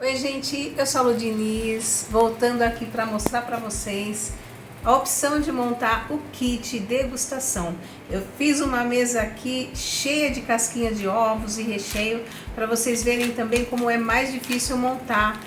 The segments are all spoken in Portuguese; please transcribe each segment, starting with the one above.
Oi gente, eu sou a Lu Diniz, voltando aqui para mostrar para vocês a opção de montar o kit degustação. Eu fiz uma mesa aqui cheia de casquinha de ovos e recheio para vocês verem também como é mais difícil montar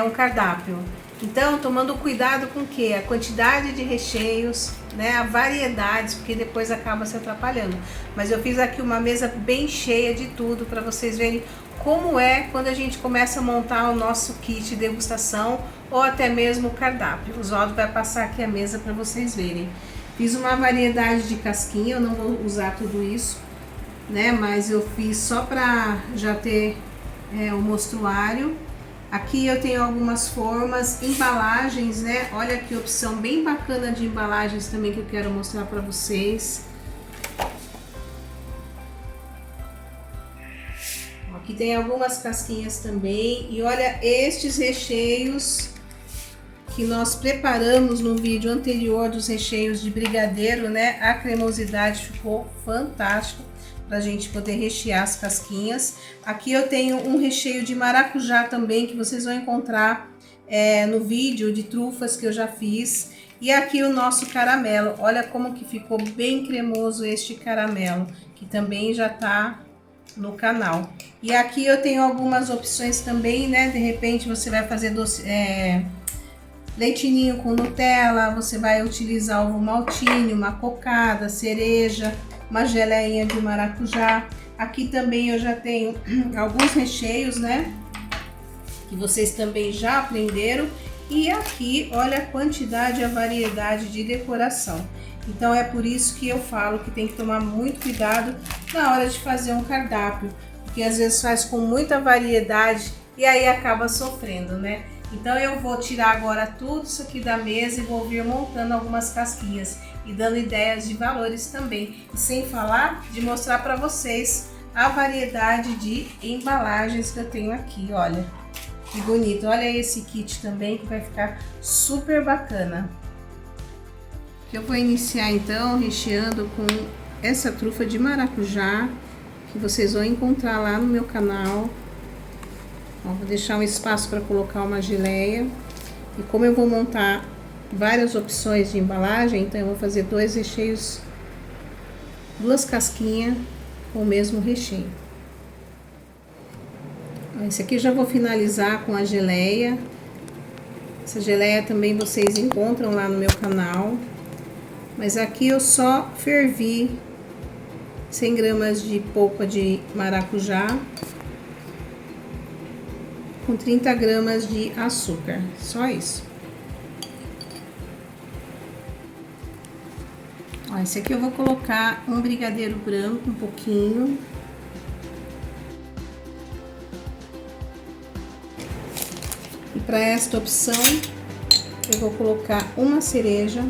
um cardápio. Então, tomando cuidado com o que? A quantidade de recheios, né? A variedades, porque depois acaba se atrapalhando. Mas eu fiz aqui uma mesa bem cheia de tudo para vocês verem como é quando a gente começa a montar o nosso kit degustação ou até mesmo o cardápio. O Oswaldo vai passar aqui a mesa para vocês verem. Fiz uma variedade de casquinha, eu não vou usar tudo isso, né? Mas eu fiz só para já ter o mostruário. Aqui eu tenho algumas formas, embalagens, né? Olha que opção bem bacana de embalagens também que eu quero mostrar para vocês. Aqui tem algumas casquinhas também. E olha estes recheios que nós preparamos no vídeo anterior dos recheios de brigadeiro, né? A cremosidade ficou fantástica pra gente poder rechear as casquinhas. Aqui eu tenho um recheio de maracujá também, que vocês vão encontrar no vídeo de trufas que eu já fiz. E aqui o nosso caramelo, olha como que ficou bem cremoso este caramelo, que também já tá no canal. E aqui eu tenho algumas opções também, né? De repente você vai fazer leitinho com Nutella, você vai utilizar ovo maltine, uma cocada, cereja, uma geleinha de maracujá. Aqui também eu já tenho alguns recheios, né? Que vocês também já aprenderam. E aqui, olha a quantidade e a variedade de decoração. Então é por isso que eu falo que tem que tomar muito cuidado na hora de fazer um cardápio, porque às vezes faz com muita variedade e aí acaba sofrendo, né? Então eu vou tirar agora tudo isso aqui da mesa e vou vir montando algumas casquinhas e dando ideias de valores também. E sem falar de mostrar para vocês a variedade de embalagens que eu tenho aqui, olha. Que bonito, olha esse kit também que vai ficar super bacana. Eu vou iniciar então recheando com essa trufa de maracujá, que vocês vão encontrar lá no meu canal. Ó, vou deixar um espaço para colocar uma geleia. E como eu vou montar várias opções de embalagem, então eu vou fazer dois recheios, duas casquinhas com o mesmo recheio. Esse aqui eu já vou finalizar com a geleia. Essa geleia também vocês encontram lá no meu canal. Mas aqui eu só fervi 100 gramas de polpa de maracujá com 30 gramas de açúcar, só isso. Ó, esse aqui eu vou colocar um brigadeiro branco, um pouquinho. E para esta opção, eu vou colocar uma cereja.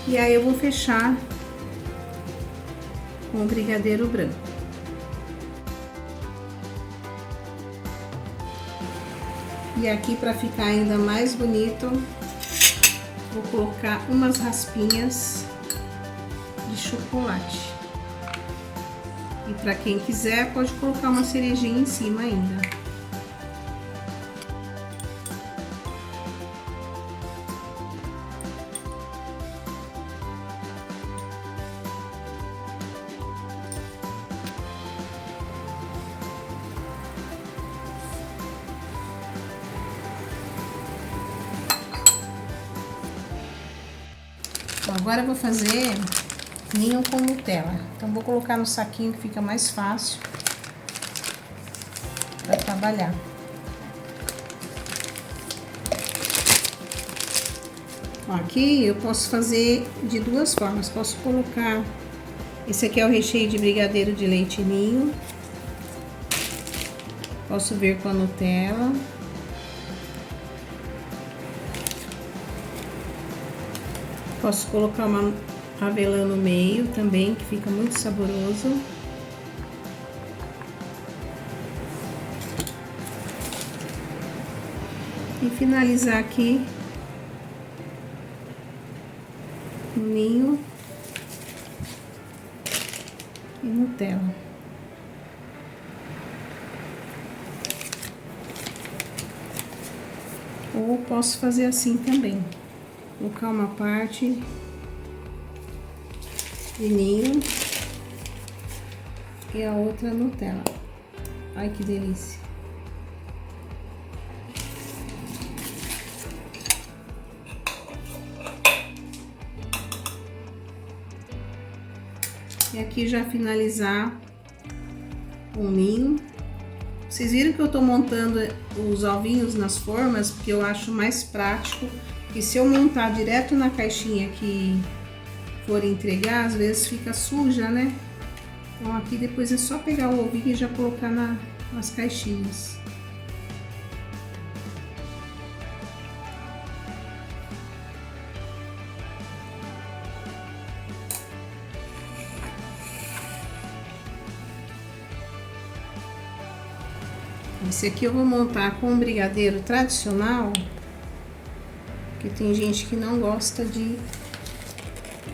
E aí eu vou fechar com o brigadeiro branco. E aqui, para ficar ainda mais bonito, vou colocar umas raspinhas de chocolate. E para quem quiser, pode colocar uma cerejinha em cima ainda. Agora eu vou fazer ninho com Nutella. Então vou colocar no saquinho que fica mais fácil para trabalhar. Ó, aqui eu posso fazer de duas formas. Posso colocar, esse aqui é o recheio de brigadeiro de leite ninho. Posso vir com a Nutella. Posso colocar uma avelã no meio também, que fica muito saboroso. E finalizar aqui no ninho Nutella. Ou posso fazer assim também, colocar uma parte de ninho e a outra Nutella. Ai, que delícia! E aqui já finalizar o ninho. Vocês viram que eu tô montando os ovinhos nas formas, porque eu acho mais prático. E se eu montar direto na caixinha que for entregar, às vezes fica suja, né? Então aqui depois é só pegar o ovinho e já colocar nas caixinhas. Esse aqui eu vou montar com um brigadeiro tradicional, que tem gente que não gosta de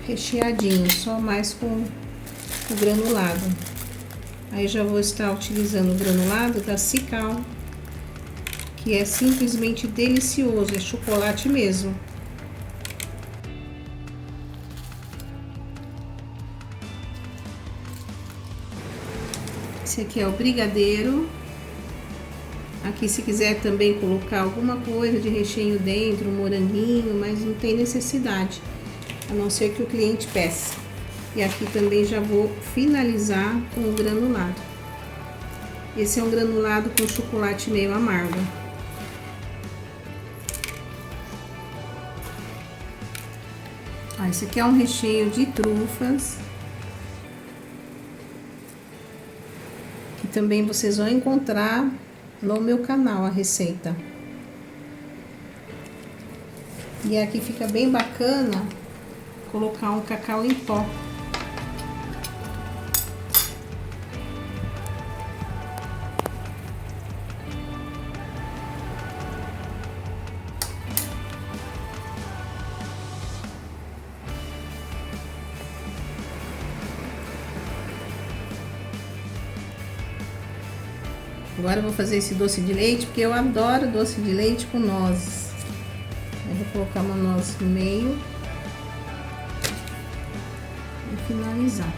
recheadinho, só mais com o granulado. Aí já vou estar utilizando o granulado da Cical, que é simplesmente delicioso, é chocolate mesmo. Esse aqui é o brigadeiro. Aqui, se quiser também colocar alguma coisa de recheio dentro, um moranguinho, mas não tem necessidade, a não ser que o cliente peça. E aqui também já vou finalizar com o granulado. Esse é um granulado com chocolate meio amargo. Esse aqui é um recheio de trufas, que também vocês vão encontrar no meu canal a receita. E aqui fica bem bacana colocar um cacau em pó. Agora eu vou fazer esse doce de leite, porque eu adoro doce de leite com nozes. Eu vou colocar uma noz no meio e finalizar.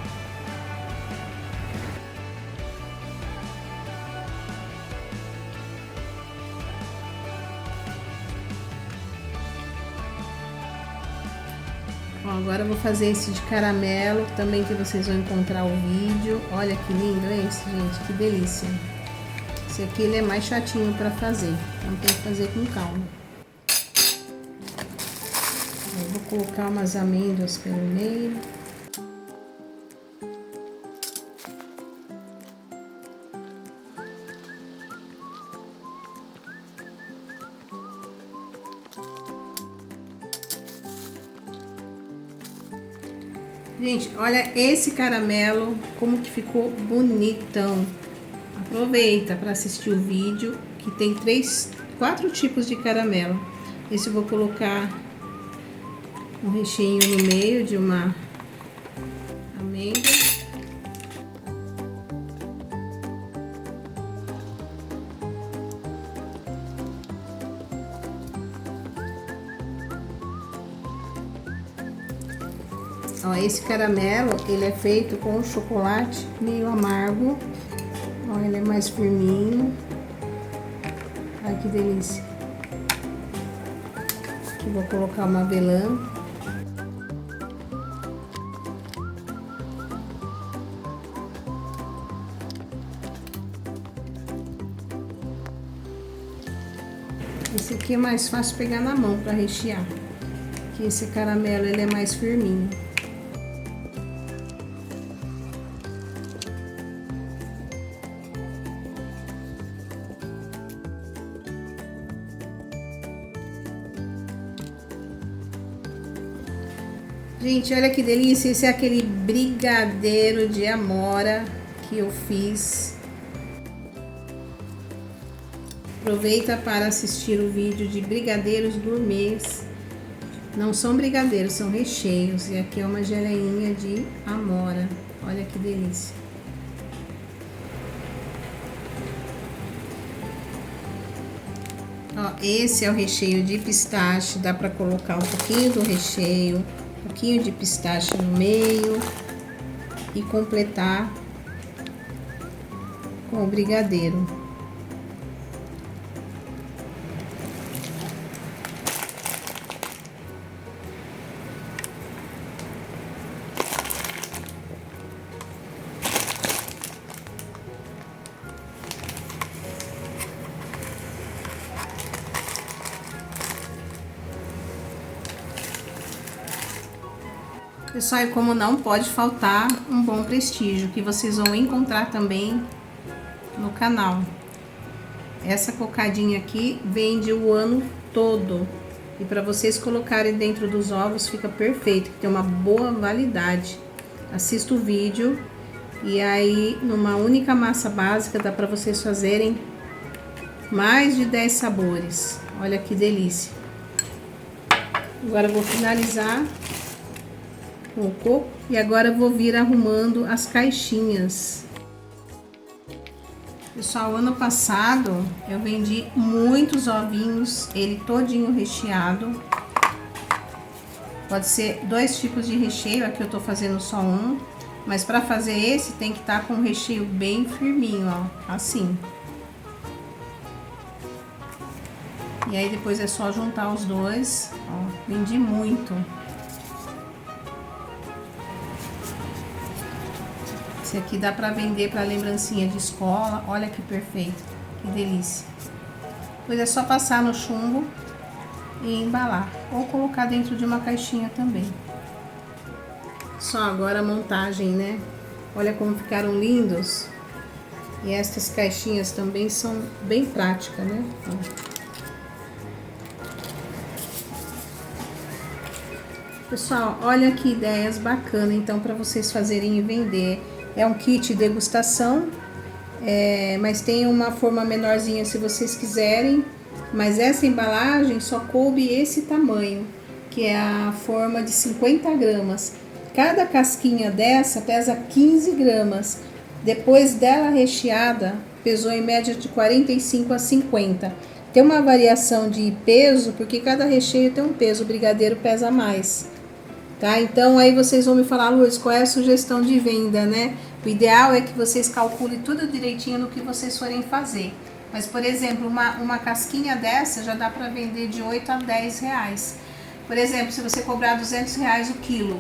Bom, agora eu vou fazer esse de caramelo, também que vocês vão encontrar o vídeo. Olha que lindo esse, gente, que delícia. Esse aqui ele é mais chatinho para fazer, então tem que fazer com calma. Eu vou colocar umas amêndoas pelo meio. Gente, olha esse caramelo, como que ficou bonitão. Aproveita para assistir o vídeo, que tem 4 tipos de caramelo. Esse eu vou colocar um recheio no meio de uma amêndoa. Ó, esse caramelo, ele é feito com chocolate meio amargo. Ó, ele é mais firminho. Ai, que delícia. Aqui vou colocar uma avelã. Esse aqui é mais fácil pegar na mão para rechear. Que esse caramelo, ele é mais firminho. Gente, olha que delícia, esse é aquele brigadeiro de amora que eu fiz. Aproveita para assistir o vídeo de brigadeiros gourmets. Não são brigadeiros, são recheios. E aqui é uma geleinha de amora. Olha que delícia. Ó, esse é o recheio de pistache, dá pra colocar um pouquinho do recheio, um pouquinho de pistache no meio e completar com o brigadeiro. Pessoal, e como não pode faltar um bom prestígio, que vocês vão encontrar também no canal. Essa cocadinha aqui vende o ano todo. E para vocês colocarem dentro dos ovos fica perfeito, que tem uma boa validade. Assista o vídeo e aí numa única massa básica dá para vocês fazerem mais de 10 sabores. Olha que delícia. Agora eu vou finalizar com o coco e agora eu vou vir arrumando as caixinhas. Pessoal, ano passado eu vendi muitos ovinhos, ele todinho recheado. Pode ser 2 tipos de recheio, aqui eu tô fazendo só um, mas para fazer esse tem que estar com o recheio bem firminho, ó, assim. E aí depois é só juntar os dois, ó, vendi muito. Esse aqui dá para vender para lembrancinha de escola. Olha que perfeito, que delícia. Depois é só passar no chumbo e embalar. Ou colocar dentro de uma caixinha também. Só agora a montagem, né? Olha como ficaram lindos. E estas caixinhas também são bem práticas, né? Pessoal, olha que ideias bacanas então para vocês fazerem e vender. É um kit degustação, mas tem uma forma menorzinha se vocês quiserem. Mas essa embalagem só coube esse tamanho, que é a forma de 50 gramas. Cada casquinha dessa pesa 15 gramas. Depois dela recheada, pesou em média de 45 a 50. Tem uma variação de peso, porque cada recheio tem um peso, o brigadeiro pesa mais. Tá? Então aí vocês vão me falar, Lourdes, qual é a sugestão de venda, né? O ideal é que vocês calculem tudo direitinho no que vocês forem fazer. Mas, por exemplo, uma casquinha dessa já dá para vender de 8 a 10 reais. Por exemplo, se você cobrar 200 reais o quilo.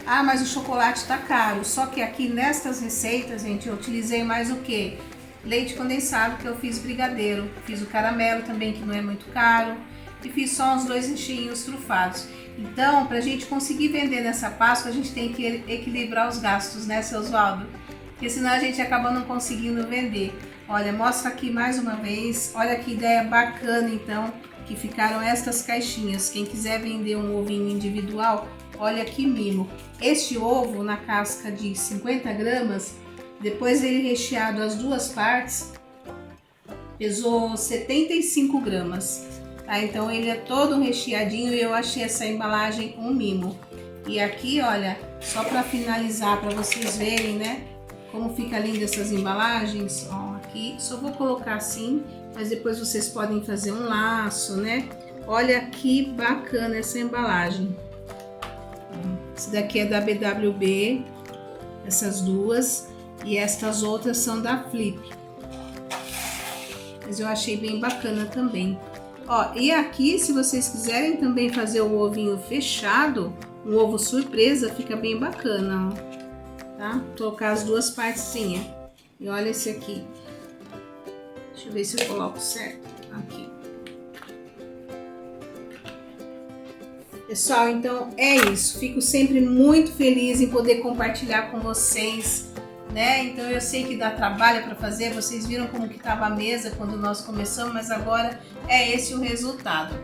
Ah, mas o chocolate tá caro. Só que aqui nestas receitas, gente, eu utilizei mais o quê? Leite condensado, que eu fiz brigadeiro. Fiz o caramelo também, que não é muito caro. E fiz só uns 2 recheinhos trufados. Então, para a gente conseguir vender nessa Páscoa, a gente tem que equilibrar os gastos, né, seu Oswaldo? Porque senão a gente acaba não conseguindo vender. Olha, mostra aqui mais uma vez. Olha que ideia bacana, então, que ficaram estas caixinhas. Quem quiser vender um ovinho individual, olha que mimo. Este ovo na casca de 50 gramas, depois ele recheado as duas partes, pesou 75 gramas. Tá? Então ele é todo recheadinho e eu achei essa embalagem um mimo. E aqui, olha, só para finalizar, para vocês verem, né, como fica linda essas embalagens. Ó, aqui só vou colocar assim, mas depois vocês podem fazer um laço, né? Olha que bacana essa embalagem. Esse daqui é da BWB, essas duas, e estas outras são da Flip. Mas eu achei bem bacana também. Ó, e aqui, se vocês quiserem também fazer o ovinho fechado, um ovo surpresa, fica bem bacana, ó. Tá? Colocar as duas partezinhas. E olha esse aqui. Deixa eu ver se eu coloco certo. Aqui. Pessoal, então é isso. Fico sempre muito feliz em poder compartilhar com vocês, né? Então eu sei que dá trabalho para fazer. Vocês viram como que estava a mesa quando nós começamos, mas agora é esse o resultado.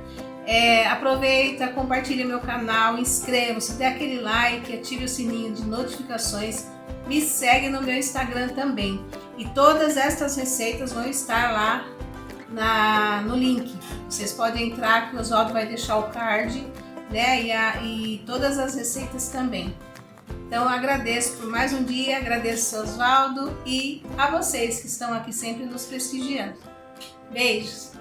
Aproveita, compartilha meu canal, inscreva-se, dê aquele like, ative o sininho de notificações, me segue no meu Instagram também. E todas estas receitas vão estar lá no link. Vocês podem entrar, que o Oswaldo vai deixar o card, né? E todas as receitas também. Então eu agradeço por mais um dia, agradeço ao Oswaldo e a vocês que estão aqui sempre nos prestigiando. Beijos!